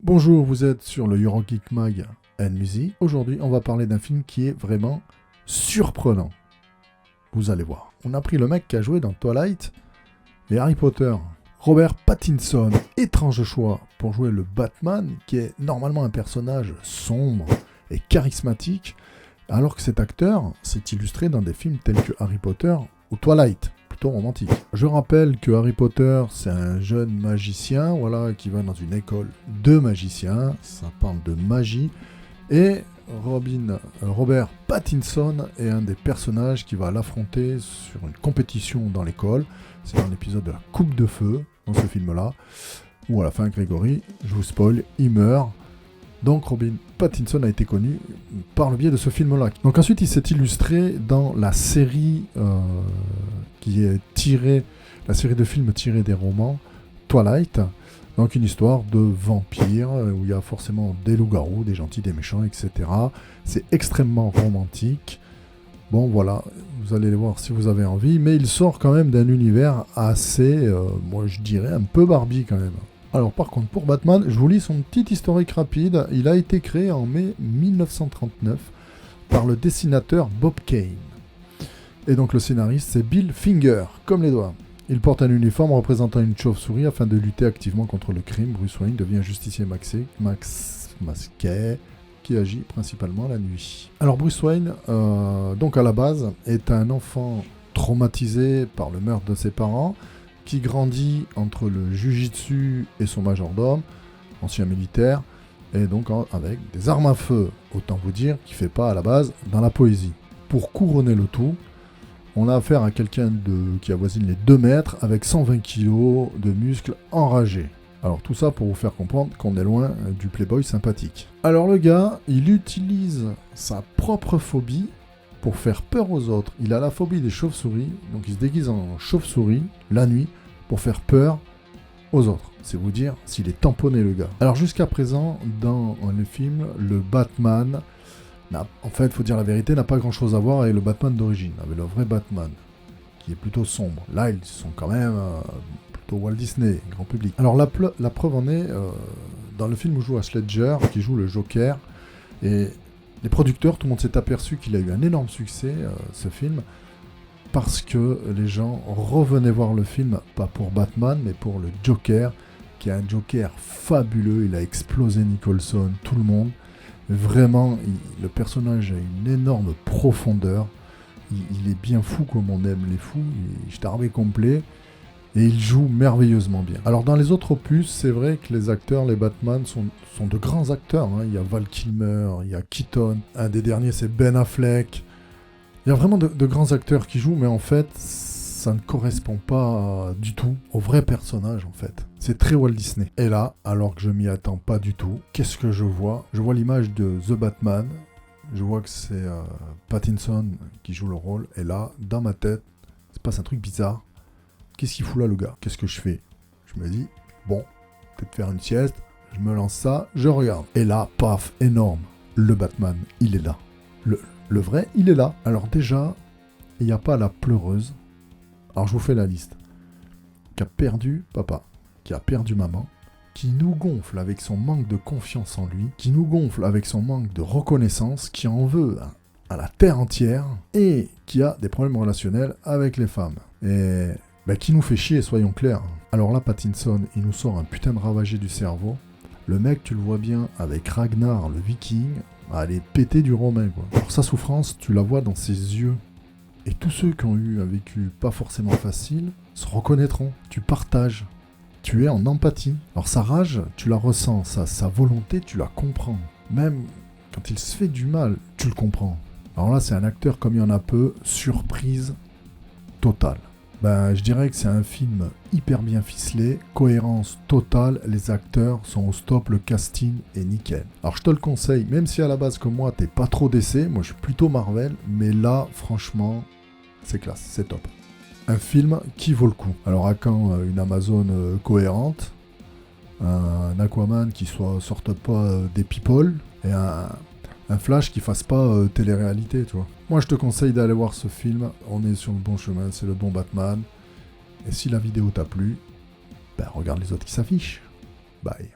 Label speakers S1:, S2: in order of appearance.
S1: Bonjour, vous êtes sur le Eurogeek Mag and Music. Aujourd'hui, on va parler d'un film qui est vraiment surprenant. Vous allez voir. On a pris le mec qui a joué dans Twilight et Harry Potter, Robert Pattinson. Étrange choix pour jouer le Batman, qui est normalement un personnage sombre et charismatique, alors que cet acteur s'est illustré dans des films tels que Harry Potter ou Twilight. Romantique. Je rappelle que Harry Potter, c'est un jeune magicien, qui va dans une école de magiciens, ça parle de magie, et Robert Pattinson est un des personnages qui va l'affronter sur une compétition dans l'école. C'est dans l'épisode de la Coupe de Feu, dans ce film-là, où à la fin, Grégory, je vous spoil, il meurt. Donc Robert Pattinson a été connu par le biais de ce film-là. Donc ensuite, il s'est illustré dans la série qui est la série de films tirés des romans Twilight. Donc une histoire de vampires où il y a forcément des loups-garous, des gentils, des méchants, etc. C'est extrêmement romantique. Bon voilà, vous allez les voir si vous avez envie, mais il sort quand même d'un univers assez, moi je dirais un peu Barbie quand même. Alors par contre pour Batman, je vous lis son petit historique rapide. Il a été créé en mai 1939 par le dessinateur Bob Kane. Et donc le scénariste c'est Bill Finger, comme les doigts. Il porte un uniforme représentant une chauve-souris afin de lutter activement contre le crime. Bruce Wayne devient un justicier masqué qui agit principalement la nuit. Alors Bruce Wayne, donc à la base, est un enfant traumatisé par le meurtre de ses parents, qui grandit entre le jujitsu et son majordome, ancien militaire, et donc avec des armes à feu. Autant vous dire qu'il ne fait pas à la base dans la poésie. Pour couronner le tout, on a affaire à quelqu'un qui avoisine les 2 mètres avec 120 kg de muscles enragés. Alors tout ça pour vous faire comprendre qu'on est loin du playboy sympathique. Alors le gars, il utilise sa propre phobie pour faire peur aux autres. Il a la phobie des chauves-souris, donc il se déguise en chauve-souris la nuit pour faire peur aux autres. C'est vous dire s'il est tamponné le gars. Alors jusqu'à présent, dans le film, le Batman, en fait, faut dire la vérité, n'a pas grand-chose à voir avec le Batman d'origine, avec le vrai Batman, qui est plutôt sombre. Là, ils sont quand même plutôt Walt Disney, grand public. Alors la preuve en est, dans le film où joue Heath Ledger, qui joue le Joker, et les producteurs, tout le monde s'est aperçu qu'il a eu un énorme succès, ce film, parce que les gens revenaient voir le film, pas pour Batman, mais pour le Joker, qui est un Joker fabuleux. Il a explosé Nicholson, tout le monde. Vraiment, le personnage a une énorme profondeur. Il est bien fou comme on aime les fous. Il est starbé complet. Et il joue merveilleusement bien. Alors dans les autres opus, c'est vrai que les acteurs, les Batman, sont de grands acteurs. Hein. Il y a Val Kilmer, il y a Keaton. Un des derniers, c'est Ben Affleck. Il y a vraiment de grands acteurs qui jouent, mais en fait, ça ne correspond pas du tout au vrai personnage, en fait. C'est très Walt Disney. Et là, alors que je m'y attends pas du tout, qu'est-ce que je vois ? Je vois l'image de The Batman. Je vois que c'est Pattinson qui joue le rôle. Et là, dans ma tête, il se passe un truc bizarre. Qu'est-ce qu'il fout là, le gars ? Qu'est-ce que je fais ? Je me dis, bon, peut-être faire une sieste. Je me lance ça, je regarde. Et là, paf, énorme. Le Batman, il est là. Le vrai, il est là. Alors déjà, il n'y a pas la pleureuse. Alors je vous fais la liste. Qui a perdu papa, qui a perdu maman, qui nous gonfle avec son manque de confiance en lui, qui nous gonfle avec son manque de reconnaissance, qui en veut à la terre entière, et qui a des problèmes relationnels avec les femmes. Et qui nous fait chier, soyons clairs. Alors là, Pattinson, il nous sort un putain de ravagé du cerveau. Le mec, tu le vois bien avec Ragnar, le viking, aller péter du romain, quoi. Alors sa souffrance, tu la vois dans ses yeux. Et tous ceux qui ont eu un vécu pas forcément facile se reconnaîtront. Tu partages. Tu es en empathie. Alors sa rage, tu la ressens. Sa volonté, tu la comprends. Même quand il se fait du mal, tu le comprends. Alors là, c'est un acteur comme il y en a peu, surprise totale. Je dirais que c'est un film hyper bien ficelé, cohérence totale, les acteurs sont au stop, le casting est nickel. Alors je te le conseille, même si à la base comme moi t'es pas trop DC, moi je suis plutôt Marvel, mais là franchement c'est classe, c'est top. Un film qui vaut le coup. Alors à quand une Amazon cohérente, un Aquaman qui sorte pas des people, et un Flash qui fasse pas télé-réalité, tu vois. Moi, je te conseille d'aller voir ce film. On est sur le bon chemin, c'est le bon Batman. Et si la vidéo t'a plu, regarde les autres qui s'affichent. Bye.